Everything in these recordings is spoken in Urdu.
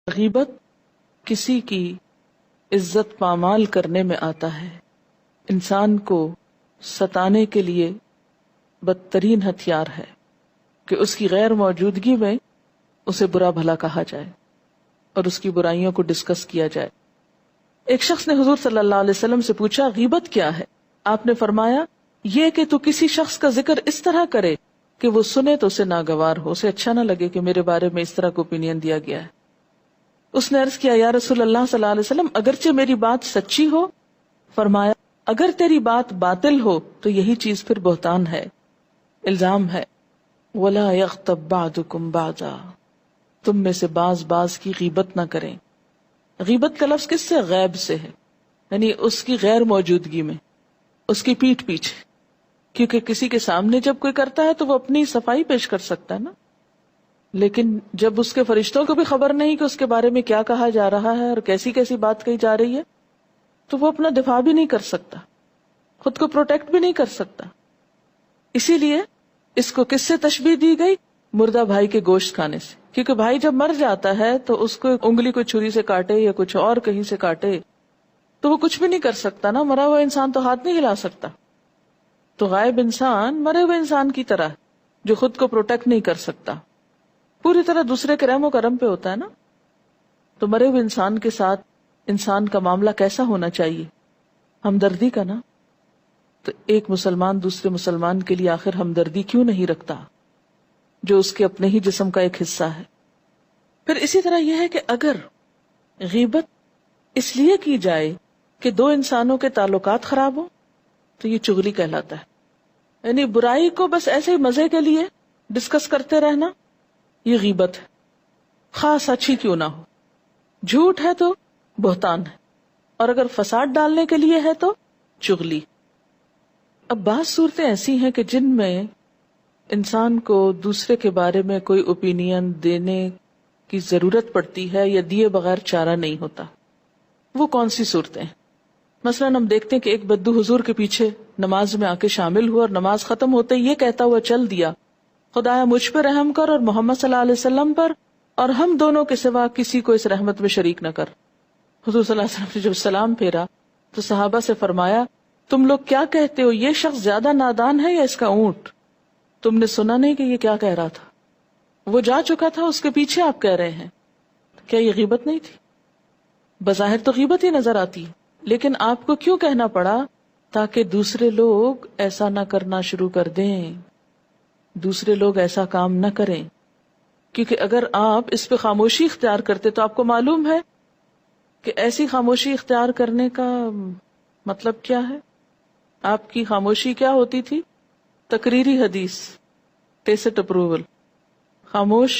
غیبت کسی کی عزت پامال کرنے میں آتا ہے، انسان کو ستانے کے لیے بدترین ہتھیار ہے کہ اس کی غیر موجودگی میں اسے برا بھلا کہا جائے اور اس کی برائیوں کو ڈسکس کیا جائے۔ ایک شخص نے حضور صلی اللہ علیہ وسلم سے پوچھا غیبت کیا ہے؟ آپ نے فرمایا یہ کہ تو کسی شخص کا ذکر اس طرح کرے کہ وہ سنے تو اسے ناگوار ہو، اسے اچھا نہ لگے کہ میرے بارے میں اس طرح کو اوپینین دیا گیا ہے۔ اس نے عرض کیا یا رسول اللہ صلی اللہ علیہ وسلم اگرچہ میری بات سچی ہو؟ فرمایا اگر تیری بات باطل ہو تو یہی چیز پھر بہتان ہے، الزام ہے۔ وَلَا يَغْتَبْ بَعْضُكُمْ بَعْضًا، تم میں سے بعض کی غیبت نہ کریں۔ غیبت کا لفظ کس سے؟ غیب سے ہے، یعنی اس کی غیر موجودگی میں، اس کی پیٹھ پیچھے، کیونکہ کسی کے سامنے جب کوئی کرتا ہے تو وہ اپنی صفائی پیش کر سکتا ہے نا، لیکن جب اس کے فرشتوں کو بھی خبر نہیں کہ اس کے بارے میں کیا کہا جا رہا ہے اور کیسی کیسی بات کہی جا رہی ہے تو وہ اپنا دفاع بھی نہیں کر سکتا، خود کو پروٹیکٹ بھی نہیں کر سکتا۔ اسی لیے اس کو کس سے تشبیہ دی گئی؟ مردہ بھائی کے گوشت کھانے سے، کیونکہ بھائی جب مر جاتا ہے تو اس کو انگلی کو چھری سے کاٹے یا کچھ اور کہیں سے کاٹے تو وہ کچھ بھی نہیں کر سکتا نا، مرا ہوا انسان تو ہاتھ نہیں ہلا سکتا۔ تو غائب انسان مرے ہوئے انسان کی طرح جو خود کو پروٹیکٹ نہیں کر سکتا، پوری طرح دوسرے کے رحم و کرم پہ ہوتا ہے نا۔ تو مرے ہوئے انسان کے ساتھ انسان کا معاملہ کیسا ہونا چاہیے؟ ہمدردی کا نا۔ تو ایک مسلمان دوسرے مسلمان کے لیے آخر ہمدردی کیوں نہیں رکھتا جو اس کے اپنے ہی جسم کا ایک حصہ ہے؟ پھر اسی طرح یہ ہے کہ اگر غیبت اس لیے کی جائے کہ دو انسانوں کے تعلقات خراب ہوں تو یہ چغلی کہلاتا ہے، یعنی برائی کو بس ایسے ہی مزے کے لیے ڈسکس کرتے رہنا، یہ غیبت ہے، خاص اچھی کیوں نہ ہو۔ جھوٹ ہے تو بہتان ہے، اور اگر فساد ڈالنے کے لیے ہے تو چغلی۔ اب بعض صورتیں ایسی ہیں کہ جن میں انسان کو دوسرے کے بارے میں کوئی اوپینین دینے کی ضرورت پڑتی ہے یا دیے بغیر چارہ نہیں ہوتا۔ وہ کون سی صورتیں؟ مثلا ہم دیکھتے ہیں کہ ایک بدو حضور کے پیچھے نماز میں آ کے شامل ہوا اور نماز ختم ہوتے ہی یہ کہتا ہوا چل دیا خدایا مجھ پر رحم کر اور محمد صلی اللہ علیہ وسلم پر، اور ہم دونوں کے سوا کسی کو اس رحمت میں شریک نہ کر۔ حضور صلی اللہ علیہ وسلم نے جب سلام پھیرا تو صحابہ سے فرمایا تم لوگ کیا کہتے ہو، یہ شخص زیادہ نادان ہے یا اس کا اونٹ؟ تم نے سنا نہیں کہ یہ کیا کہہ رہا تھا؟ وہ جا چکا تھا، اس کے پیچھے آپ کہہ رہے ہیں، کیا یہ غیبت نہیں تھی؟ بظاہر تو غیبت ہی نظر آتی ہے، لیکن آپ کو کیوں کہنا پڑا؟ تاکہ دوسرے لوگ ایسا نہ کرنا شروع کر دیں، دوسرے لوگ ایسا کام نہ کریں۔ کیونکہ اگر آپ اس پہ خاموشی اختیار کرتے تو آپ کو معلوم ہے کہ ایسی خاموشی اختیار کرنے کا مطلب کیا ہے۔ آپ کی خاموشی کیا ہوتی تھی؟ تقریری حدیث، ٹیسٹ اپروول، خاموش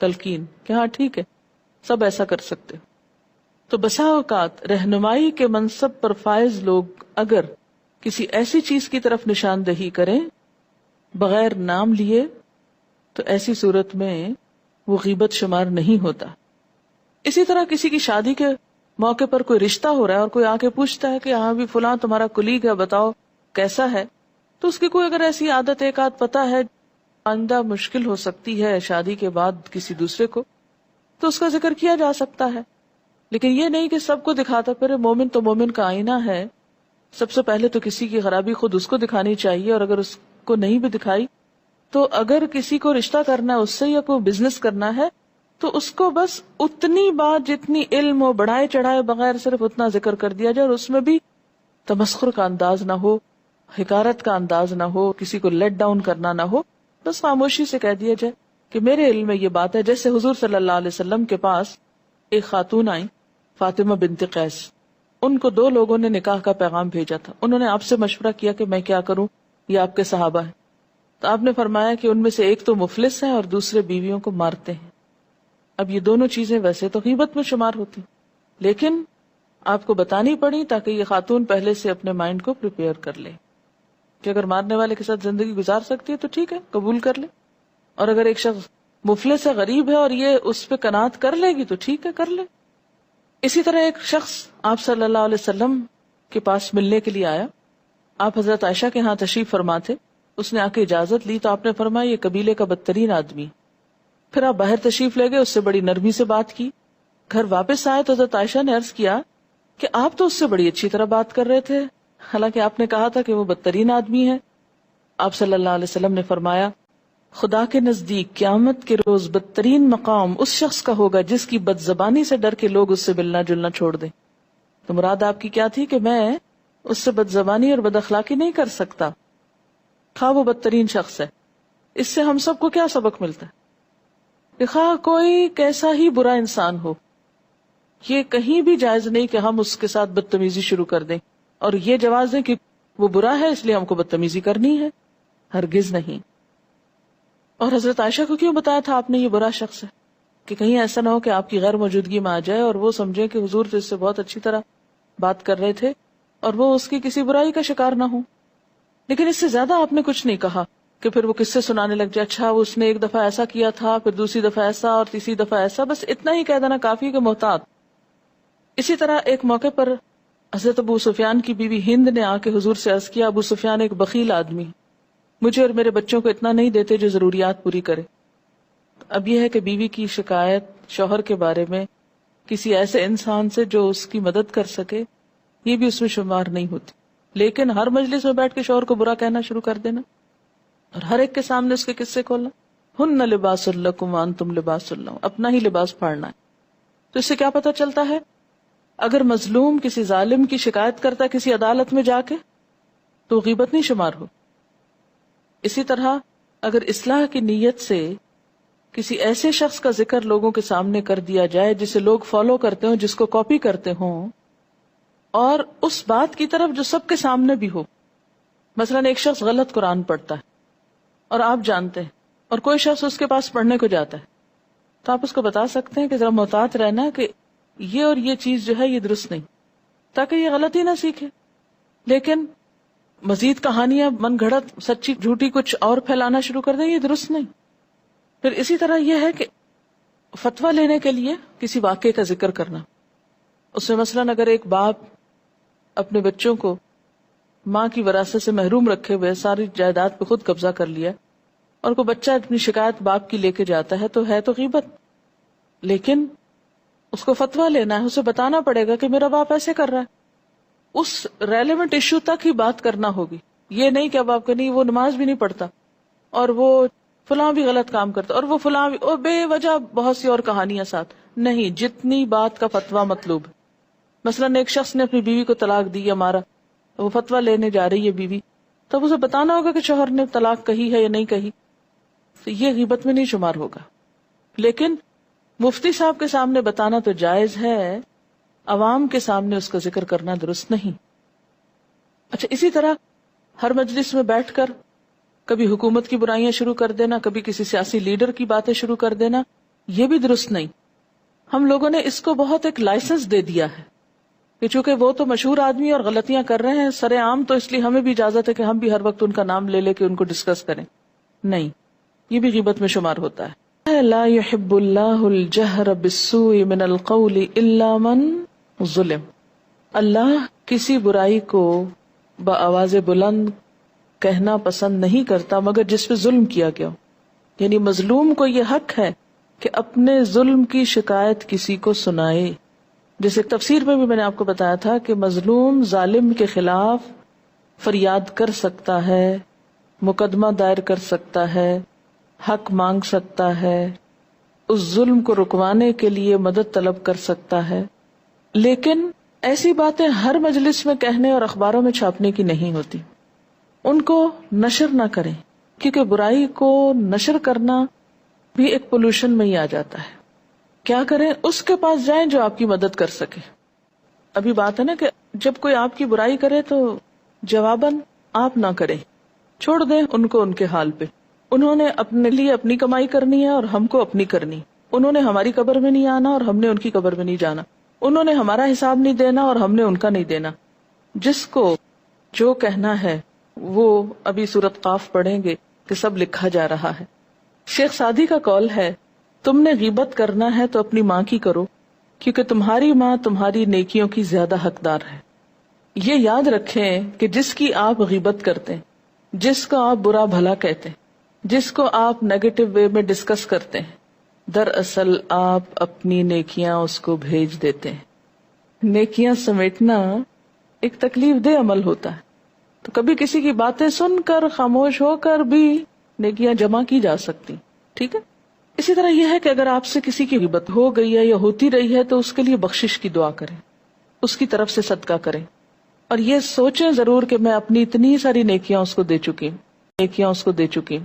تلقین کہ ہاں ٹھیک ہے سب ایسا کر سکتے۔ تو بسا اوقات رہنمائی کے منصب پر فائز لوگ اگر کسی ایسی چیز کی طرف نشاندہی کریں بغیر نام لیے تو ایسی صورت میں وہ غیبت شمار نہیں ہوتا۔ اسی طرح کسی کی شادی کے موقع پر کوئی رشتہ ہو رہا ہے اور کوئی آ کے پوچھتا ہے کہ ہاں بھی فلاں تمہارا کلیگ ہے، بتاؤ کیسا ہے، تو اس کی کوئی اگر ایسی عادت ایک آدھ پتہ ہے آئندہ مشکل ہو سکتی ہے شادی کے بعد کسی دوسرے کو، تو اس کا ذکر کیا جا سکتا ہے۔ لیکن یہ نہیں کہ سب کو دکھاتا پھر۔ مومن تو مومن کا آئینہ ہے، سب سے پہلے تو کسی کی خرابی خود اس کو دکھانی چاہیے، اور اگر اس کو نہیں بھی دکھائی تو اگر کسی کو رشتہ کرنا ہے اس سے یا کوئی بزنس کرنا ہے تو اس کو بس اتنی بات جتنی علم ہو بڑھائے چڑھائے بغیر صرف اتنا ذکر کر دیا جائے، اور اس میں بھی تمسخر کا انداز نہ ہو، حقارت کا انداز نہ ہو، کسی کو لیٹ ڈاؤن کرنا نہ ہو، بس خاموشی سے کہہ دیا جائے کہ میرے علم میں یہ بات ہے۔ جیسے حضور صلی اللہ علیہ وسلم کے پاس ایک خاتون آئی فاطمہ بنت قیس، ان کو دو لوگوں نے نکاح کا پیغام بھیجا تھا، انہوں نے آپ سے مشورہ کیا کہ میں کیا کروں، یہ آپ کے صحابہ ہیں، تو آپ نے فرمایا کہ ان میں سے ایک تو مفلس ہے اور دوسرے بیویوں کو مارتے ہیں۔ اب یہ دونوں چیزیں ویسے تو غیبت میں شمار ہوتی، لیکن آپ کو بتانی پڑی تاکہ یہ خاتون پہلے سے اپنے مائنڈ کو پریپیئر کر لے کہ اگر مارنے والے کے ساتھ زندگی گزار سکتی ہے تو ٹھیک ہے قبول کر لے، اور اگر ایک شخص مفلس ہے غریب ہے اور یہ اس پہ قناعت کر لے گی تو ٹھیک ہے کر لے۔ اسی طرح ایک شخص آپ صلی اللہ علیہ وسلم کے پاس ملنے کے لیے آیا، آپ حضرت عائشہ کے ہاں تشریف فرما تھے، اس نے آ کے اجازت لی تو آپ نے فرمایا یہ قبیلے کا بدترین آدمی۔ پھر آپ باہر تشریف لے گئے، اس سے بڑی نرمی سے بات کی، گھر واپس آئے تو حضرت عائشہ نے عرض کیا کہ آپ تو اس سے بڑی اچھی طرح بات کر رہے تھے، حالانکہ آپ نے کہا تھا کہ وہ بدترین آدمی ہے. آپ صلی اللہ علیہ وسلم نے فرمایا خدا کے نزدیک قیامت کے روز بدترین مقام اس شخص کا ہوگا جس کی بد زبانی سے ڈر کے لوگ اس سے ملنا جلنا چھوڑ دیں. تو مراد آپ کی کیا تھی کہ میں اس سے بد زبانی اور بد اخلاقی نہیں کر سکتا، خواہ وہ بدترین شخص ہے. اس سے ہم سب کو کیا سبق ملتا ہے کہ خواہ کوئی کیسا ہی برا انسان ہو، یہ کہیں بھی جائز نہیں کہ ہم اس کے ساتھ بدتمیزی شروع کر دیں اور یہ جواز دیں کہ وہ برا ہے اس لیے ہم کو بدتمیزی کرنی ہے، ہرگز نہیں. اور حضرت عائشہ کو کیوں بتایا تھا آپ نے یہ برا شخص ہے؟ کہ کہیں ایسا نہ ہو کہ آپ کی غیر موجودگی میں آ جائے اور وہ سمجھے کہ حضور تو اس سے بہت اچھی طرح بات کر رہے تھے اور وہ اس کی کسی برائی کا شکار نہ ہو. لیکن اس سے زیادہ آپ نے کچھ نہیں کہا کہ پھر وہ قصے سنانے لگ جائے، اچھا اس نے ایک دفعہ ایسا کیا تھا، پھر دوسری دفعہ ایسا اور تیسری دفعہ ایسا. بس اتنا ہی کہہ دینا کافی کہ محتاط. اسی طرح ایک موقع پر حضرت ابو سفیان کی بیوی ہند نے آ کے حضور سے عرض کیا ابو سفیان ایک بخیل آدمی، مجھے اور میرے بچوں کو اتنا نہیں دیتے جو ضروریات پوری کرے. اب یہ ہے کہ بیوی کی شکایت شوہر کے بارے میں کسی ایسے انسان سے جو اس کی مدد کر سکے یہ بھی اس میں شمار نہیں ہوتی. لیکن ہر مجلس میں بیٹھ کے شوہر کو برا کہنا شروع کر دینا اور ہر ایک کے سامنے اس کے قصے کھولنا، ہن لباس لکم وانتم لباس لہم، اپنا ہی لباس پھاڑنا ہے. تو اس سے کیا پتہ چلتا ہے؟ اگر مظلوم کسی ظالم کی شکایت کرتا ہے کسی عدالت میں جا کے تو غیبت نہیں شمار ہو. اسی طرح اگر اصلاح کی نیت سے کسی ایسے شخص کا ذکر لوگوں کے سامنے کر دیا جائے جسے لوگ فالو کرتے ہوں، جس کو کاپی کرتے ہوں، اور اس بات کی طرف جو سب کے سامنے بھی ہو، مثلا ایک شخص غلط قرآن پڑھتا ہے اور آپ جانتے ہیں اور کوئی شخص اس کے پاس پڑھنے کو جاتا ہے، تو آپ اس کو بتا سکتے ہیں کہ ذرا محتاط رہنا کہ یہ اور یہ چیز جو ہے یہ درست نہیں، تاکہ یہ غلطی نہ سیکھے. لیکن مزید کہانیاں من گھڑت سچی جھوٹی کچھ اور پھیلانا شروع کر دیں، یہ درست نہیں. پھر اسی طرح یہ ہے کہ فتویٰ لینے کے لیے کسی واقعے کا ذکر کرنا، اس میں مثلا اگر ایک باپ اپنے بچوں کو ماں کی وراثت سے محروم رکھے ہوئے ساری جائیداد پہ خود قبضہ کر لیا اور کوئی بچہ اپنی شکایت باپ کی لے کے جاتا ہے تو غیبت. لیکن اس کو فتویٰ لینا ہے، اسے بتانا پڑے گا کہ میرا باپ ایسے کر رہا ہے. اس ریلیونٹ ایشو تک ہی بات کرنا ہوگی، یہ نہیں کہ اب آپ کہ نہیں وہ نماز بھی نہیں پڑھتا اور وہ فلاں بھی غلط کام کرتا اور وہ فلاں بھی، اور بے وجہ بہت سی اور کہانیاں ساتھ نہیں. جتنی بات کا فتویٰ مطلوب ہے. مثلاً ایک شخص نے اپنی بیوی کو طلاق دی یا مارا، وہ فتویٰ لینے جا رہی ہے بیوی، تب اسے بتانا ہوگا کہ شوہر نے طلاق کہی ہے یا نہیں کہی. تو یہ غیبت میں نہیں شمار ہوگا. لیکن مفتی صاحب کے سامنے بتانا تو جائز ہے، عوام کے سامنے اس کا ذکر کرنا درست نہیں. اچھا، اسی طرح ہر مجلس میں بیٹھ کر کبھی حکومت کی برائیاں شروع کر دینا، کبھی کسی سیاسی لیڈر کی باتیں شروع کر دینا، یہ بھی درست نہیں. ہم لوگوں نے اس کو بہت ایک لائسنس دے دیا ہے کہ چونکہ وہ تو مشہور آدمی اور غلطیاں کر رہے ہیں سر عام، تو اس لیے ہمیں بھی اجازت ہے کہ ہم بھی ہر وقت ان کا نام لے لے کے ان کو ڈسکس کریں. نہیں، یہ بھی غیبت میں شمار ہوتا ہے. لا يحب اللہ الجہر بالسوء من القول الا من ظلم. اللہ کسی برائی کو بآواز بلند کہنا پسند نہیں کرتا مگر جس پہ ظلم کیا گیا ہو. یعنی مظلوم کو یہ حق ہے کہ اپنے ظلم کی شکایت کسی کو سنائے. جیسے تفسیر میں بھی میں نے آپ کو بتایا تھا کہ مظلوم ظالم کے خلاف فریاد کر سکتا ہے، مقدمہ دائر کر سکتا ہے، حق مانگ سکتا ہے، اس ظلم کو رکوانے کے لیے مدد طلب کر سکتا ہے. لیکن ایسی باتیں ہر مجلس میں کہنے اور اخباروں میں چھاپنے کی نہیں ہوتی. ان کو نشر نہ کریں، کیونکہ برائی کو نشر کرنا بھی ایک پولوشن میں ہی آ جاتا ہے. کیا کریں؟ اس کے پاس جائیں جو آپ کی مدد کر سکے. ابھی بات ہے نا کہ جب کوئی آپ کی برائی کرے تو جواباً آپ نہ کریں، چھوڑ دیں ان کو ان کے حال پہ. انہوں نے اپنے لیے اپنی کمائی کرنی ہے اور ہم کو اپنی کرنی. انہوں نے ہماری قبر میں نہیں آنا اور ہم نے ان کی قبر میں نہیں جانا. انہوں نے ہمارا حساب نہیں دینا اور ہم نے ان کا نہیں دینا. جس کو جو کہنا ہے وہ ابھی سورۃ قاف پڑھیں گے کہ سب لکھا جا رہا ہے. شیخ سعدی کا قول ہے، تم نے غیبت کرنا ہے تو اپنی ماں کی کرو، کیونکہ تمہاری ماں تمہاری نیکیوں کی زیادہ حقدار ہے. یہ یاد رکھیں کہ جس کی آپ غیبت کرتے ہیں، جس کو آپ برا بھلا کہتے ہیں، جس کو آپ نیگیٹو وے میں ڈسکس کرتے ہیں، دراصل آپ اپنی نیکیاں اس کو بھیج دیتے ہیں۔ نیکیاں سمیٹنا ایک تکلیف دہ عمل ہوتا ہے، تو کبھی کسی کی باتیں سن کر خاموش ہو کر بھی نیکیاں جمع کی جا سکتی، ٹھیک ہے۔ اسی طرح یہ ہے کہ اگر آپ سے کسی کی غیبت ہو گئی ہے یا ہوتی رہی ہے تو اس کے لیے بخشش کی دعا کریں، اس کی طرف سے صدقہ کریں، اور یہ سوچیں ضرور کہ میں اپنی اتنی ساری نیکیاں اس کو دے چکی